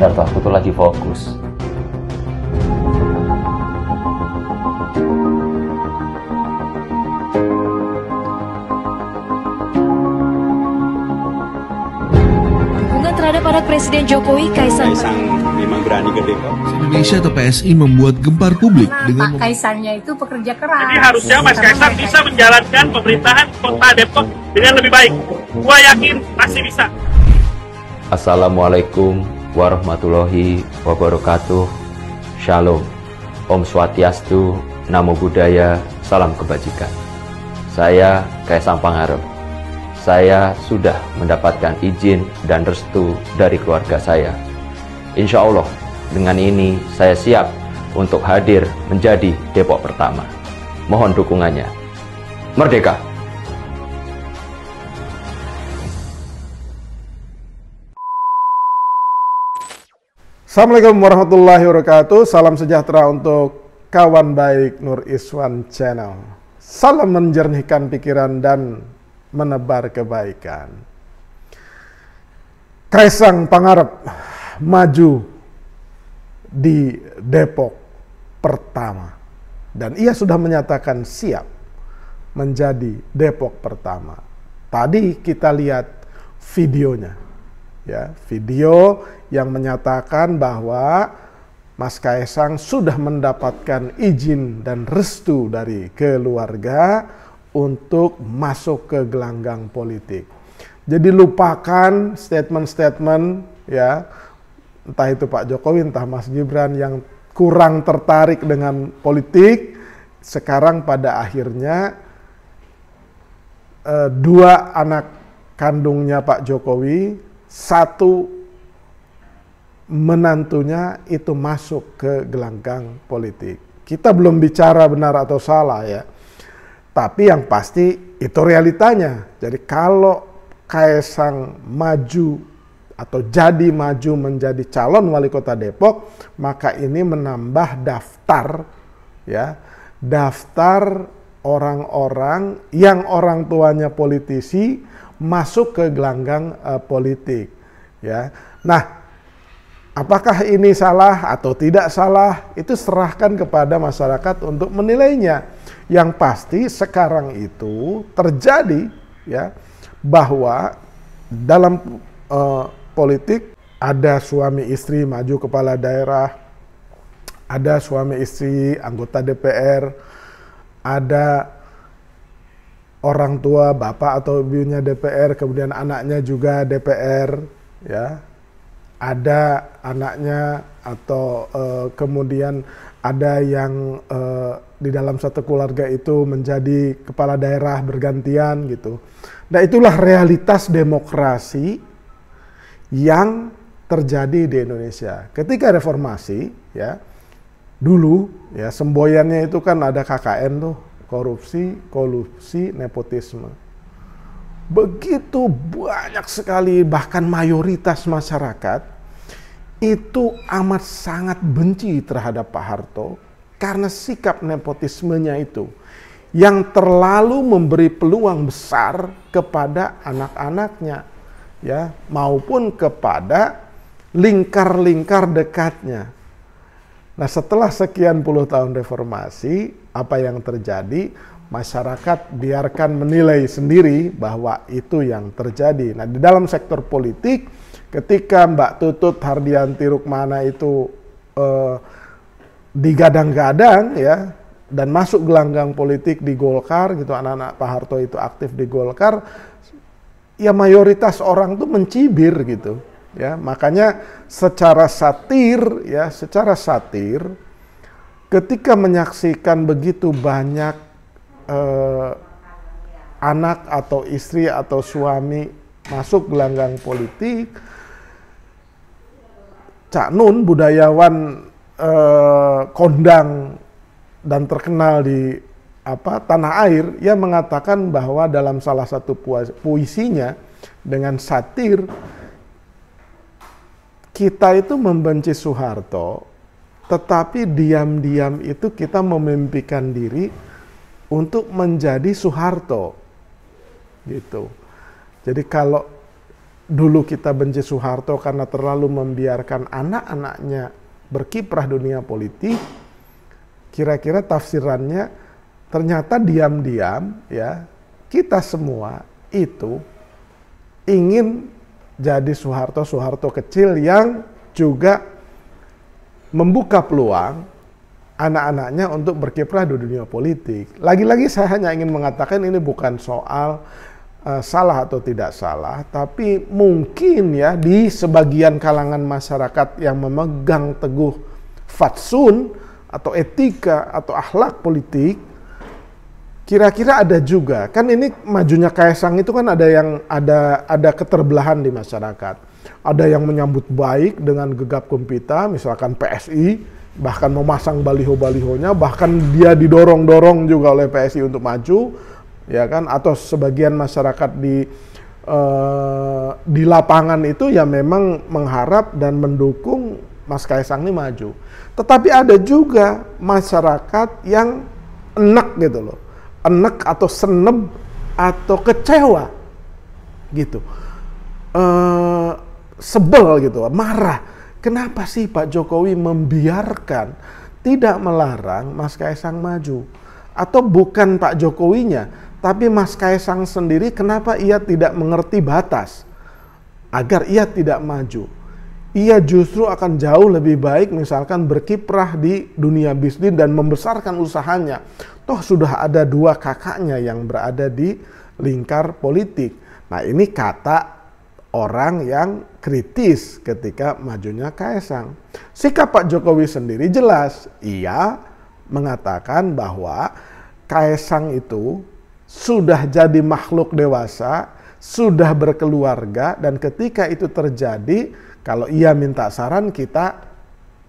Bentar tuh, aku tuh lagi fokus. Dukungan terhadap anak Presiden Jokowi, Kaisang memang berani ke Depok. Indonesia atau PSI membuat gempar publik dengan Pak Kaisangnya itu pekerja keras. Jadi harusnya Mas Kaisang bisa menjalankan pemerintahan Kota Depok dengan lebih baik. Gua yakin pasti bisa. Assalamualaikum warahmatullahi wabarakatuh. Shalom. Om Swastiastu, Namo Buddhaya, salam kebajikan. Saya Kaisang Pangarep. Saya sudah mendapatkan izin dan restu dari keluarga saya. Insya Allah, dengan ini saya siap untuk hadir menjadi Depok pertama. Mohon dukungannya. Merdeka! Assalamualaikum warahmatullahi wabarakatuh. Salam sejahtera untuk kawan baik Nur Iswan Channel. Salam menjernihkan pikiran dan menebar kebaikan. Kaisang Pangarep maju di Depok pertama. Dan ia sudah menyatakan siap menjadi Depok pertama. Tadi kita lihat videonya. Ya, video yang menyatakan bahwa Mas Kaisang sudah mendapatkan izin dan restu dari keluarga untuk masuk ke gelanggang politik. Jadi lupakan statement-statement ya, entah itu Pak Jokowi, entah Mas Gibran yang kurang tertarik dengan politik. Sekarang pada akhirnya dua anak kandungnya Pak Jokowi, satu menantunya itu masuk ke gelanggang politik. Kita belum bicara benar atau salah ya, tapi yang pasti itu realitanya. Jadi kalau Kaisang maju atau jadi maju menjadi calon wali kota Depok, maka ini menambah daftar ya, daftar orang-orang yang orang tuanya politisi masuk ke gelanggang politik ya. Nah, apakah ini salah atau tidak salah, itu serahkan kepada masyarakat untuk menilainya. Yang pasti sekarang itu terjadi ya, bahwa dalam politik ada suami istri maju kepala daerah, ada suami istri anggota DPR, ada orang tua bapak atau ibunya DPR, kemudian anaknya juga DPR ya. Ada anaknya atau kemudian ada yang di dalam satu keluarga itu menjadi kepala daerah bergantian gitu. Nah, itulah realitas demokrasi yang terjadi di Indonesia. Ketika reformasi ya, dulu ya semboyannya itu kan ada KKN tuh, korupsi, kolusi, nepotisme. Begitu banyak sekali, bahkan mayoritas masyarakat itu amat sangat benci terhadap Pak Harto karena sikap nepotismenya itu yang terlalu memberi peluang besar kepada anak-anaknya ya, maupun kepada lingkar-lingkar dekatnya. Nah, setelah sekian puluh tahun reformasi, apa yang terjadi? Masyarakat biarkan menilai sendiri bahwa itu yang terjadi. Nah, di dalam sektor politik, ketika Mbak Tutut Hardianti Rukmana itu digadang-gadang ya, dan masuk gelanggang politik di Golkar gitu, anak-anak Pak Harto itu aktif di Golkar, ya mayoritas orang tuh mencibir gitu ya. Makanya secara satir ya, secara satir ketika menyaksikan begitu banyak anak atau istri atau suami masuk gelanggang politik, Cak Nun, budayawan kondang dan terkenal di tanah air, ia mengatakan bahwa dalam salah satu puisinya dengan satir, kita itu membenci Soeharto, tetapi diam-diam itu kita memimpikan diri untuk menjadi Soeharto gitu. Jadi kalau dulu kita benci Soeharto karena terlalu membiarkan anak-anaknya berkiprah dunia politik, kira-kira tafsirannya ternyata diam-diam ya kita semua itu ingin jadi Soeharto kecil yang juga membuka peluang anak-anaknya untuk berkiprah di dunia politik. Lagi-lagi saya hanya ingin mengatakan ini bukan soal salah atau tidak salah, tapi mungkin ya di sebagian kalangan masyarakat yang memegang teguh fatsun atau etika atau akhlak politik, kira-kira ada juga. Kan ini majunya Kaesang itu kan ada keterbelahan di masyarakat. Ada yang menyambut baik dengan gegap gempita, misalkan PSI, bahkan memasang baliho-balihonya, bahkan dia didorong-dorong juga oleh PSI untuk maju, ya kan? Atau sebagian masyarakat di lapangan itu ya memang mengharap dan mendukung Mas Kaesang ini maju. Tetapi ada juga masyarakat yang enek gitu loh, enek atau seneb atau kecewa gitu, sebel gitu, marah. Kenapa sih Pak Jokowi membiarkan, tidak melarang Mas Kaesang maju? Atau bukan Pak Jokowinya, tapi Mas Kaesang sendiri, kenapa ia tidak mengerti batas agar ia tidak maju? Ia justru akan jauh lebih baik misalkan berkiprah di dunia bisnis dan membesarkan usahanya. Toh sudah ada 2 kakaknya yang berada di lingkar politik. Nah ini kata orang yang kritis ketika majunya Kaesang. Sikap Pak Jokowi sendiri jelas. Ia mengatakan bahwa Kaesang itu sudah jadi makhluk dewasa, sudah berkeluarga, dan ketika itu terjadi, kalau ia minta saran, kita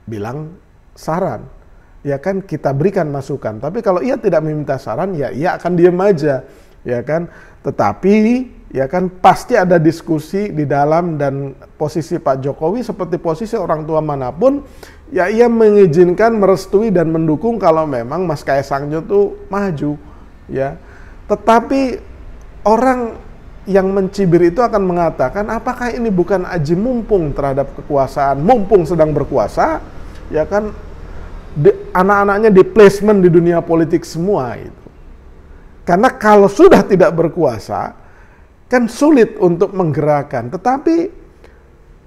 bilang saran. Ya kan, kita berikan masukan. Tapi kalau ia tidak meminta saran, ya ia akan diam aja. Ya kan, tetapi ya kan pasti ada diskusi di dalam, dan posisi Pak Jokowi seperti posisi orang tua manapun, ya ia mengizinkan, merestui dan mendukung kalau memang Mas Kaesangnya tuh maju, ya. Tetapi orang yang mencibir itu akan mengatakan, apakah ini bukan aji mumpung terhadap kekuasaan, mumpung sedang berkuasa, ya kan, anak-anaknya di placement di dunia politik semua itu. Karena kalau sudah tidak berkuasa, kan sulit untuk menggerakkan. Tetapi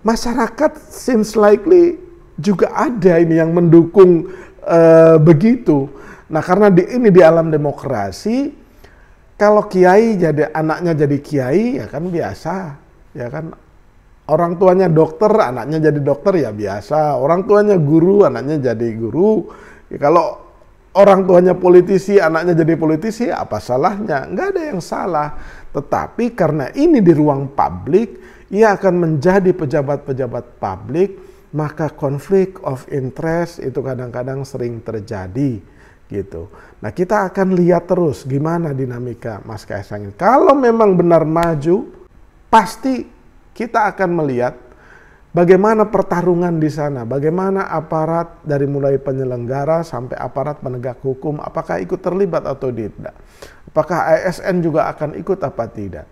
masyarakat seems likely juga ada ini yang mendukung begitu. Nah karena ini di alam demokrasi, kalau kiai jadi anaknya jadi kiai ya kan biasa, ya kan. Orang tuanya dokter, anaknya jadi dokter ya biasa. Orang tuanya guru, anaknya jadi guru. Ya, kalau orang tuanya politisi, anaknya jadi politisi, apa salahnya? Nggak ada yang salah. Tetapi karena ini di ruang publik, ia akan menjadi pejabat-pejabat publik, maka konflik of interest itu kadang-kadang sering terjadi. Gitu. Nah kita akan lihat terus gimana dinamika Mas Kaesang ini. Kalau memang benar maju, pasti kita akan melihat bagaimana pertarungan di sana, bagaimana aparat dari mulai penyelenggara sampai aparat penegak hukum, apakah ikut terlibat atau tidak, apakah ASN juga akan ikut apa tidak,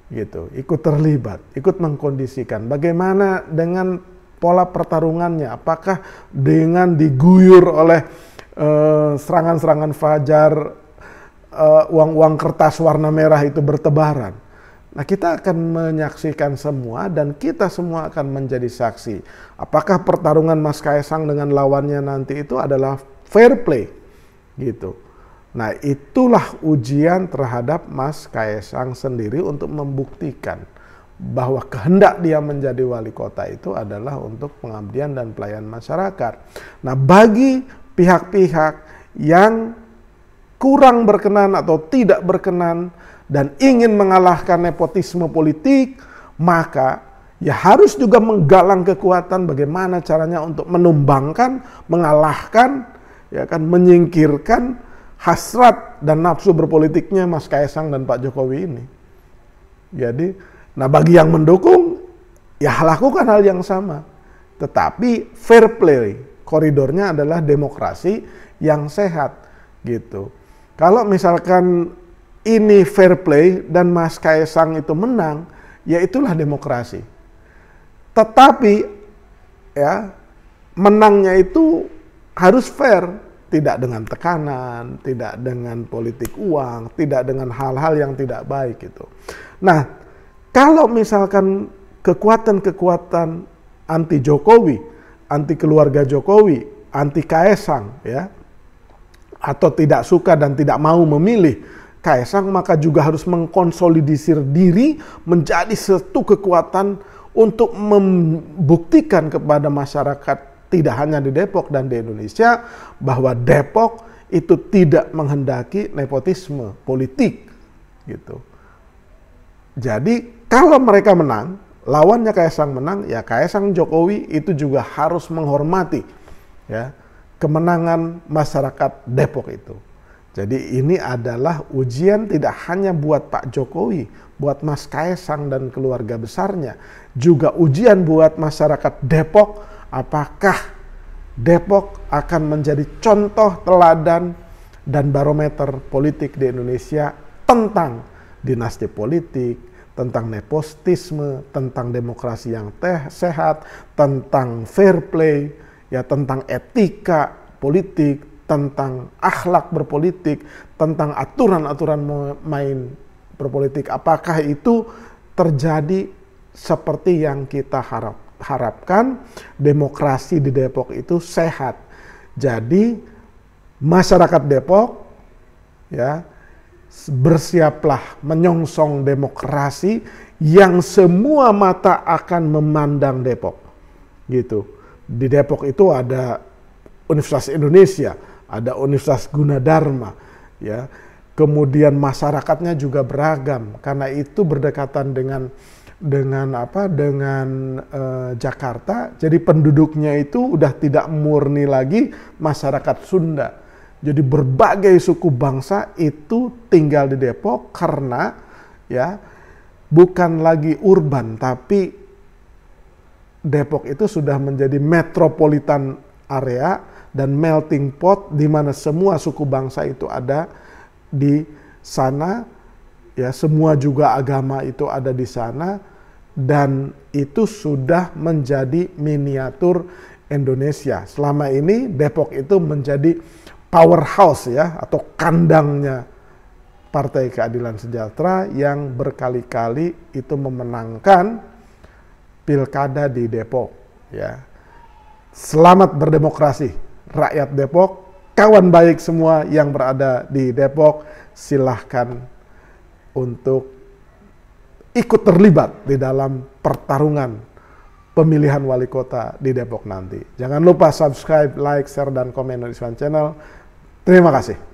gitu, ikut terlibat, ikut mengkondisikan, bagaimana dengan pola pertarungannya, apakah dengan diguyur oleh serangan-serangan fajar, uang-uang kertas warna merah itu bertebaran. Nah kita akan menyaksikan semua dan kita semua akan menjadi saksi. Apakah pertarungan Mas Kaesang dengan lawannya nanti itu adalah fair play gitu. Nah itulah ujian terhadap Mas Kaesang sendiri untuk membuktikan bahwa kehendak dia menjadi wali kota itu adalah untuk pengabdian dan pelayanan masyarakat. Nah bagi pihak-pihak yang kurang berkenan atau tidak berkenan dan ingin mengalahkan nepotisme politik, maka ya harus juga menggalang kekuatan bagaimana caranya untuk menumbangkan, mengalahkan, ya kan, menyingkirkan hasrat dan nafsu berpolitiknya Mas Kaesang dan Pak Jokowi ini. Jadi, nah bagi yang mendukung, ya lakukan hal yang sama. Tetapi fair play, koridornya adalah demokrasi yang sehat gitu. Kalau misalkan ini fair play dan Mas Kaesang itu menang, ya itulah demokrasi. Tetapi ya menangnya itu harus fair, tidak dengan tekanan, tidak dengan politik uang, tidak dengan hal-hal yang tidak baik gitu. Nah, kalau misalkan kekuatan-kekuatan anti Jokowi, anti keluarga Jokowi, anti Kaesang ya, atau tidak suka dan tidak mau memilih Kaesang, maka juga harus mengkonsolidisir diri menjadi satu kekuatan untuk membuktikan kepada masyarakat tidak hanya di Depok dan di Indonesia bahwa Depok itu tidak menghendaki nepotisme politik gitu. Jadi kalau mereka menang, lawannya Kaesang menang, ya Kaesang Jokowi itu juga harus menghormati ya kemenangan masyarakat Depok itu. Jadi ini adalah ujian tidak hanya buat Pak Jokowi, buat Mas Kaesang dan keluarga besarnya, juga ujian buat masyarakat Depok. Apakah Depok akan menjadi contoh teladan dan barometer politik di Indonesia tentang dinasti politik, tentang nepotisme, tentang demokrasi yang sehat, tentang fair play, ya tentang etika politik, tentang akhlak berpolitik, tentang aturan-aturan main berpolitik. Apakah itu terjadi seperti yang kita harapkan? Demokrasi di Depok itu sehat. Jadi masyarakat Depok ya bersiaplah menyongsong demokrasi yang semua mata akan memandang Depok. Gitu. Di Depok itu ada Universitas Indonesia, ada Universitas Gunadarma, ya. Kemudian masyarakatnya juga beragam karena itu berdekatan dengan Jakarta. Jadi penduduknya itu udah tidak murni lagi masyarakat Sunda. Jadi berbagai suku bangsa itu tinggal di Depok karena ya bukan lagi urban, tapi Depok itu sudah menjadi metropolitan area dan melting pot di mana semua suku bangsa itu ada di sana, ya semua juga agama itu ada di sana, dan itu sudah menjadi miniatur Indonesia. Selama ini Depok itu menjadi powerhouse ya atau kandangnya Partai Keadilan Sejahtera yang berkali-kali itu memenangkan pilkada di Depok ya. Selamat berdemokrasi rakyat Depok, kawan baik semua yang berada di Depok, silahkan untuk ikut terlibat di dalam pertarungan pemilihan wali kota di Depok nanti. Jangan lupa subscribe, like, share, dan komen di Iswan Channel. Terima kasih.